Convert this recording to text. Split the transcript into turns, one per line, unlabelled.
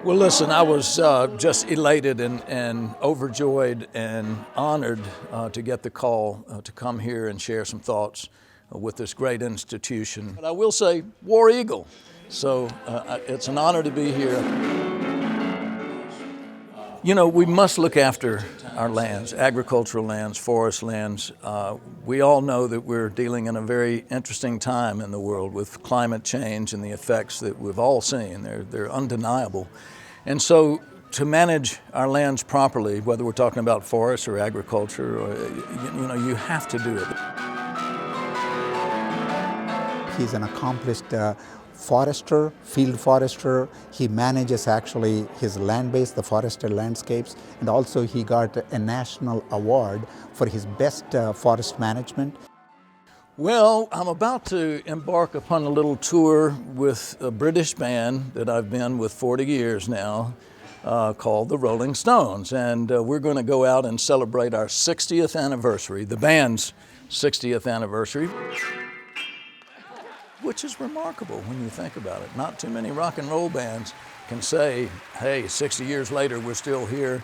Well, listen, I was just elated and overjoyed and honored to get the call to come here and share some thoughts with this great institution. But I will say, War Eagle. So it's an honor to be here. You know, we must look after our lands, agricultural lands, forest lands. We all know that we're dealing in a very interesting time in the world with climate change and the effects that we've all seen. They're undeniable. And so to manage our lands properly, whether we're talking about forests or agriculture, or, you have to do it.
He's an accomplished forester, field forester. He manages actually his land base, the forested landscapes, and also he got a national award for his best forest management.
Well, I'm about to embark upon a little tour with a British band that I've been with 40 years now, called the Rolling Stones. And we're going to go out and celebrate our 60th anniversary, the band's 60th anniversary, which is remarkable when you think about it. Not too many rock and roll bands can say, hey, 60 years later, we're still here